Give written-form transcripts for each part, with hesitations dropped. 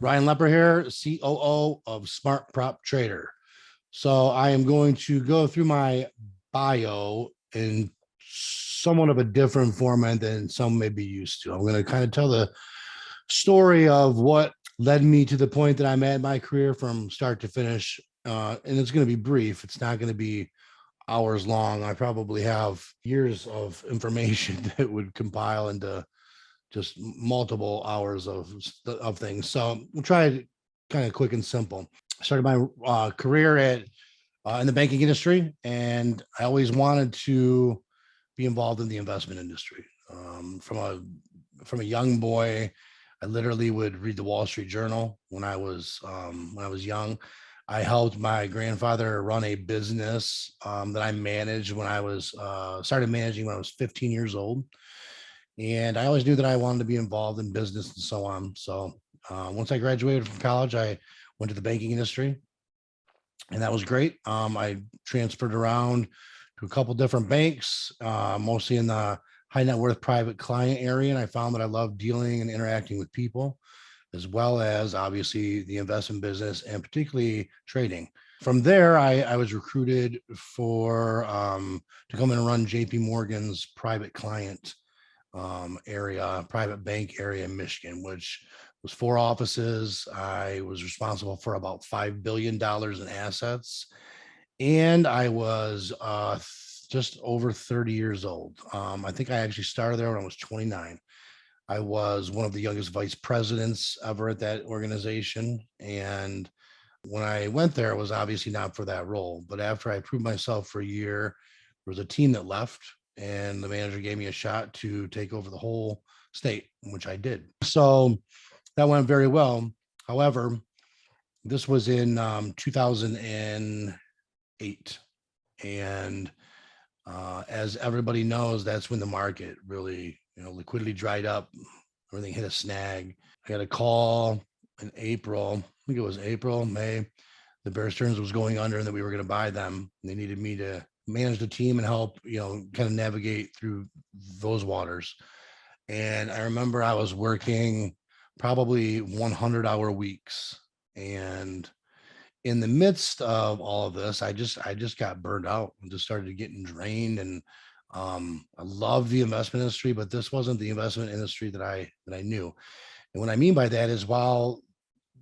Ryan Lepper here, COO of Smart Prop Trader. So I am going to go through my bio in somewhat of a different format than some may be used to. I'm going to kind of tell the story of what led me to the point that I'm at in my career from start to finish. And it's going to be brief. It's not going to be hours long. I probably have years of information that would compile into just multiple hours of things. So we'll try it kind of quick and simple. I started my career at in the banking industry, and I always wanted to be involved in the investment industry. From a young boy, I literally would read the Wall Street Journal when I was young. I helped my grandfather run a business that I managed when I was started managing when I was 15 years old, and I always knew that I wanted to be involved in business and so on. So once I graduated from college, I went to the banking industry, and that was great. I transferred around to a couple different banks, mostly in the high net worth private client area, and I found that I love dealing and interacting with people, as well as obviously the investment business and particularly trading. From there, I was recruited for to come in and run JP Morgan's private client area, private bank area in Michigan, which was 4 offices. I was responsible for about $5 billion in assets, and I was just over 30 years old. I think I actually started there when I was 29. I was one of the youngest vice presidents ever at that organization, and when I went there, it was obviously not for that role. But after I proved myself for a year, there was a team that left, and the manager gave me a shot to take over the whole state, which I did. So that went very well. However, this was in 2008. And as everybody knows, that's when the market really, liquidity dried up, everything hit a snag. I got a call in April. I think it was April, May. The Bear Stearns was going under and that we were going to buy them. They needed me to manage the team and help, kind of navigate through those waters. And I remember I was working probably 100-hour weeks. And in the midst of all of this, I just got burned out and just started getting drained. And I love the investment industry, but this wasn't the investment industry that I knew. And what I mean by that is while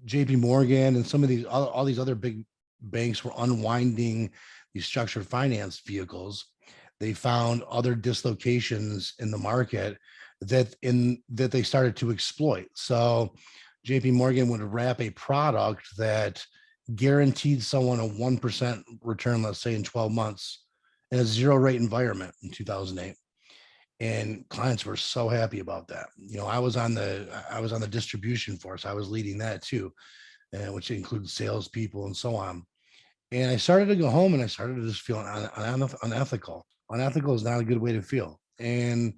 JP Morgan and some of these all these other big banks were unwinding these structured finance vehicles, they found other dislocations in the market that they started to exploit. So JP Morgan would wrap a product that guaranteed someone a 1% return, let's say in 12 months, in a zero rate environment in 2008. And clients were so happy about that. I was on the distribution force. I was leading that too, which includes salespeople and so on. And I started to go home and I started to just feel unethical. Unethical is not a good way to feel. And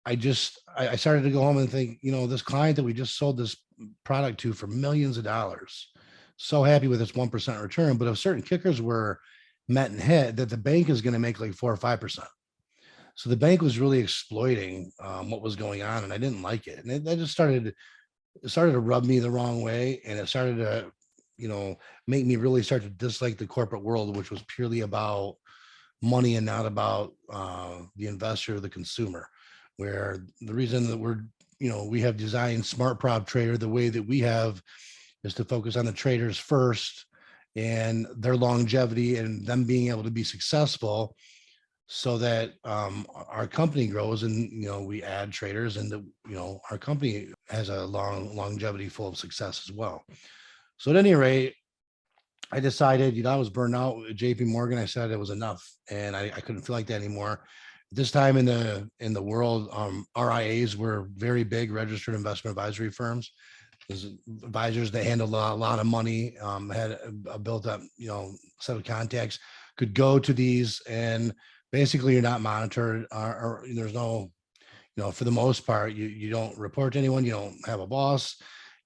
I started to go home and think, this client that we just sold this product to for millions of dollars, so happy with this 1% return. But if certain kickers were met and hit, that the bank is going to make like 4 or 5%. So the bank was really exploiting what was going on, and I didn't like it. And that just started to rub me the wrong way, and it started to, make me really start to dislike the corporate world, which was purely about money and not about the investor, the consumer. Where the reason that we have designed Smart Prop Trader the way that we have is to focus on the traders first and their longevity and them being able to be successful, so that our company grows and we add traders, and our company has a longevity full of success as well. So at any rate, I decided, I was burned out at JP Morgan. I said it was enough, and I couldn't feel like that anymore. This time in the world, RIAs were very big, registered investment advisory firms. There's advisors that handled a lot of money, had a built up, set of contacts, could go to these, and basically you're not monitored, or there's no, for the most part, you don't report to anyone, you don't have a boss,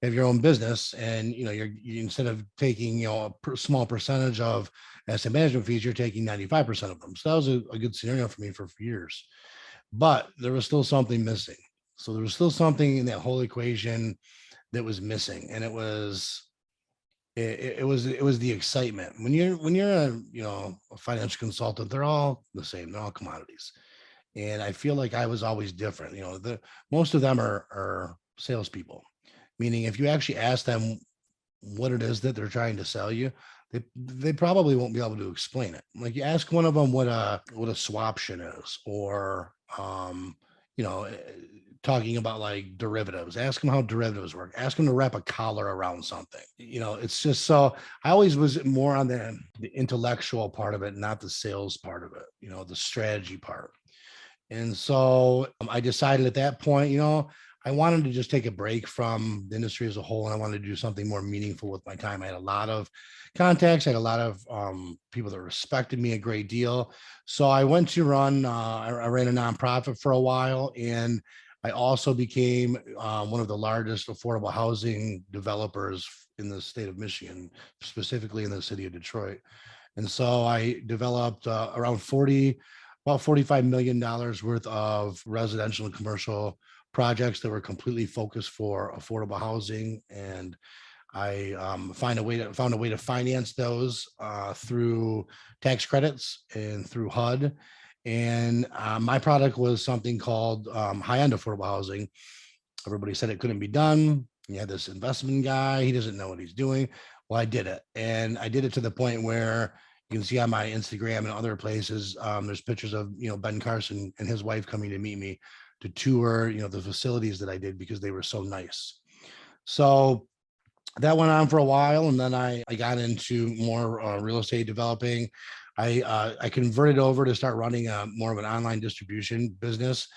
you have your own business, and you instead of taking a small percentage of asset management fees, you're taking 95% of them. So that was a good scenario for me for years, but there was still something missing. So there was still something in that whole equation that was missing, and it was the excitement. When you're a a financial consultant, they're all the same. They're all commodities, and I feel like I was always different. The most of them are salespeople, meaning if you actually ask them what it is that they're trying to sell you, they probably won't be able to explain it. Like you ask one of them what a swaption is, or you know, eh, talking about like derivatives. Ask them how derivatives work. Ask them to wrap a collar around something. It's just so I always was more on the intellectual part of it, not the sales part of it. The strategy part. And so I decided at that point, I wanted to just take a break from the industry as a whole, and I wanted to do something more meaningful with my time. I had a lot of contacts, I had a lot of people that respected me a great deal. So I went to run, I ran a nonprofit for a while, and I also became one of the largest affordable housing developers in the state of Michigan, specifically in the city of Detroit. And so I developed about $45 million worth of residential and commercial projects that were completely focused for affordable housing. And I found a way to finance those through tax credits and through HUD. And my product was something called high-end affordable housing. Everybody said it couldn't be done. You had this investment guy, he doesn't know what he's doing. Well, I did it. And I did it to the point where you can see on my Instagram and other places, there's pictures of, Ben Carson and his wife coming to meet me to tour, the facilities that I did because they were so nice. So that went on for a while, and then I got into more real estate developing. I converted over to start running more of an online distribution business.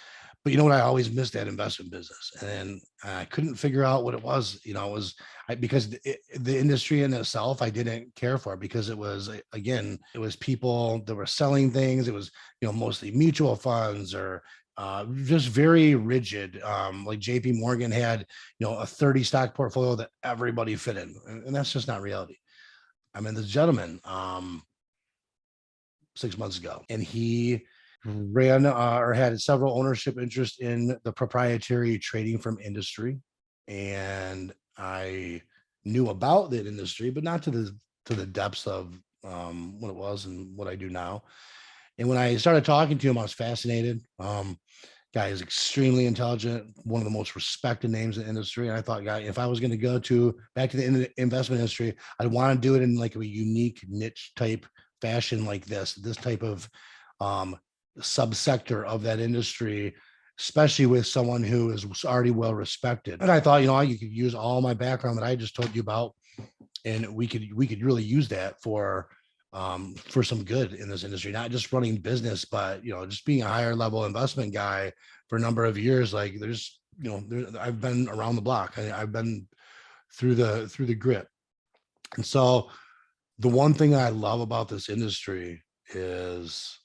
But you know what? I always missed that investment business, and I couldn't figure out what it was. It was because the industry in itself I didn't care for, because it was again, it was people that were selling things. It was mostly mutual funds, or just very rigid. Like JP Morgan had a 30 stock portfolio that everybody fit in, and that's just not reality. I mean, this gentleman 6 months ago, and he ran or had several ownership interests in the proprietary trading firm industry. And I knew about that industry, but not to the depths of what it was and what I do now. And when I started talking to him, I was fascinated. Guy is extremely intelligent, one of the most respected names in the industry. And I thought, guy, if I was going to go back to the investment industry, I'd want to do it in like a unique niche type fashion, like this type of um, subsector of that industry, especially with someone who is already well respected. And I thought, you could use all my background that I just told you about, and we could really use that for some good in this industry, not just running business, but just being a higher level investment guy for a number of years. Like I've been around the block. I've been through the grit. And so the one thing I love about this industry is,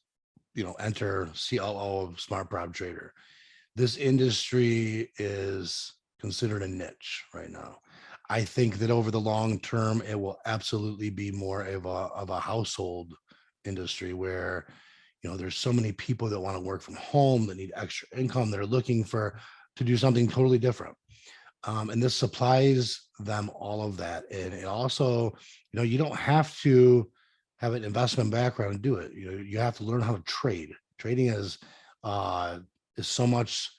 enter COO of Smart Prop Trader. This industry is considered a niche right now. I think that over the long term, it will absolutely be more of a household industry where, there's so many people that want to work from home, that need extra income, that are looking to do something totally different. And this supplies them all of that. And it also, you don't have to have an investment background to do it. You have to learn how to trade. Trading is so much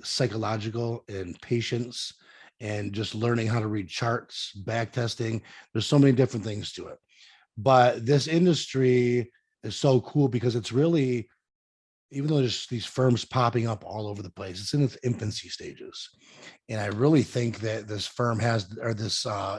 psychological and patience, and just learning how to read charts, back testing. There's so many different things to it. But this industry is so cool because it's really, even though there's these firms popping up all over the place, it's in its infancy stages. And I really think that this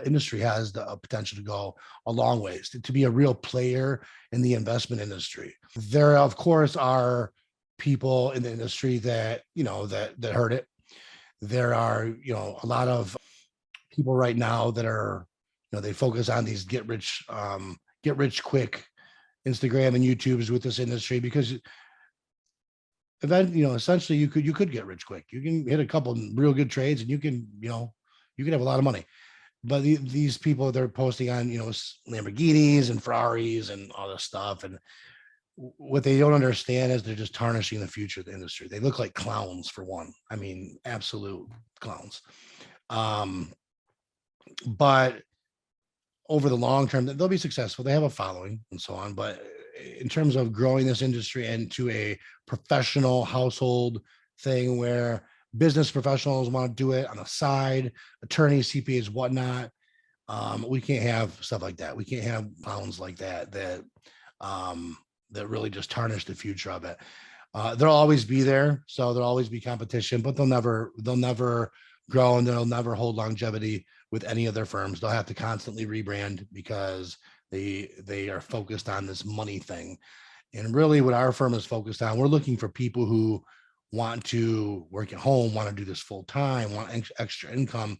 industry has the potential to go a long ways, to be a real player in the investment industry. There, of course, are people in the industry that, that heard it. There are, a lot of people right now that are, they focus on these get rich quick Instagram and YouTubes with this industry, because essentially you could get rich quick. You can hit a couple real good trades, and you can have a lot of money. But these people, they're posting on, Lamborghinis and Ferraris and all this stuff. And what they don't understand is they're just tarnishing the future of the industry. They look like clowns, for one. I mean, absolute clowns. But over the long term, they'll be successful. They have a following and so on. But in terms of growing this industry into a professional household thing where business professionals want to do it on the side, attorneys, CPAs, whatnot, we can't have stuff like that. We can't have pounds like um, that really just tarnish the future of it. There'll always be there, so there'll always be competition, but they'll never grow and they'll never hold longevity with any of their firms. They'll have to constantly rebrand because they are focused on this money thing. And really, what our firm is focused on, we're looking for people who want to work at home, want to do this full time, want extra income,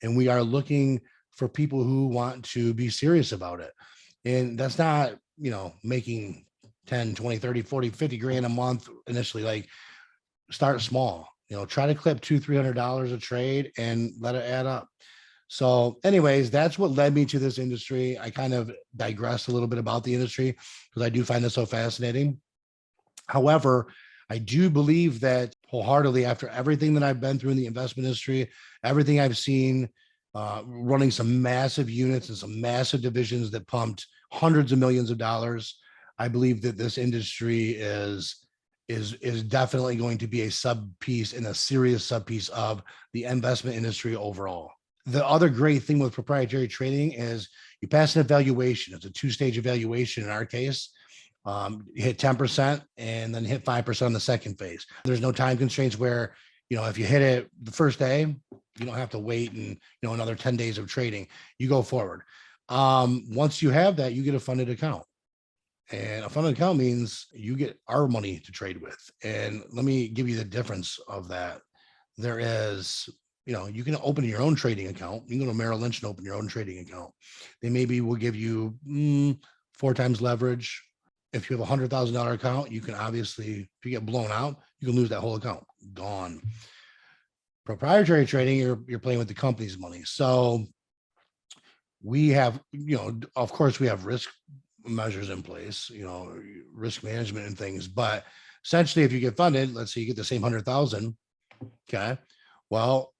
and we are looking for people who want to be serious about it. And that's not, making 10, 20, 30, 40, 50 grand a month initially. Like, start small, try to clip $200-300 a trade and let it add up. So anyways, that's what led me to this industry. I kind of digressed a little bit about the industry because I do find this so fascinating. However, I do believe that wholeheartedly, after everything that I've been through in the investment industry, everything I've seen, running some massive units and some massive divisions that pumped hundreds of millions of dollars, I believe that this industry is definitely going to be a sub piece and a serious sub piece of the investment industry overall. The other great thing with proprietary trading is you pass an evaluation. It's a two-stage evaluation in our case. You hit 10% and then hit 5% on the second phase. There's no time constraints where, if you hit it the first day, you don't have to wait and, another 10 days of trading. You go forward. Once you have that, you get a funded account. And a funded account means you get our money to trade with. And let me give you the difference of that. There is, you can open your own trading account. You can go to Merrill Lynch and open your own trading account. They maybe will give you 4 times leverage. If you have $100,000 account, you can obviously, if you get blown out, you can lose that whole account. Gone. Proprietary trading, you're playing with the company's money. So we have, of course, we have risk measures in place, risk management and things. But essentially, if you get funded, let's say you get the same 100,000. Okay. Well,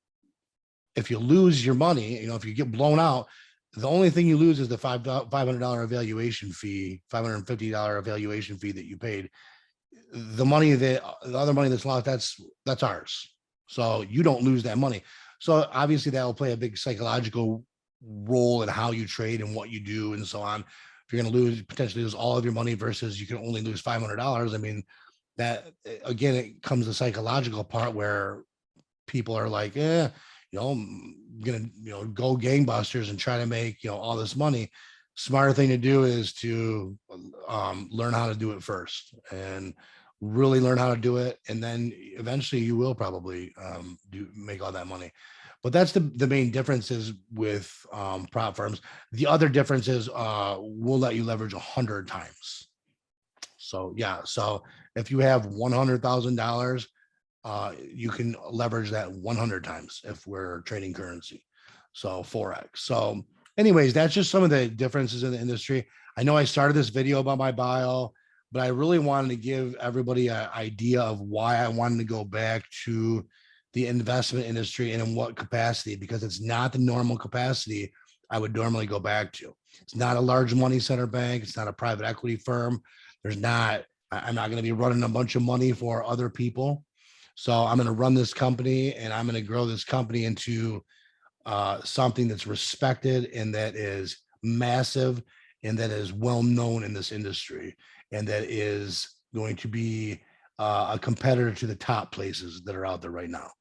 if you lose your money, if you get blown out, the only thing you lose is the $500 evaluation fee, $550 evaluation fee that you paid. The other money that's lost, that's ours. So you don't lose that money. So obviously that will play a big psychological role in how you trade and what you do and so on. If you're going to potentially lose all of your money versus you can only lose $500, I mean, that again, it comes to the psychological part where people are like, I'm gonna, go gangbusters and try to make, all this money. Smarter thing to do is to learn how to do it first and really learn how to do it. And then eventually you will probably make all that money. But that's the main differences with prop firms. The other difference is we'll let you leverage 100 times. So yeah, so if you have $100,000, you can leverage that 100 times if we're trading currency. So Forex. So anyways, that's just some of the differences in the industry. I know I started this video about my bio, but I really wanted to give everybody an idea of why I wanted to go back to the investment industry and in what capacity, because it's not the normal capacity I would normally go back to. It's not a large money center bank. It's not a private equity firm. I'm not going to be running a bunch of money for other people. So I'm going to run this company and I'm going to grow this company into something that's respected and that is massive and that is well known in this industry and that is going to be a competitor to the top places that are out there right now.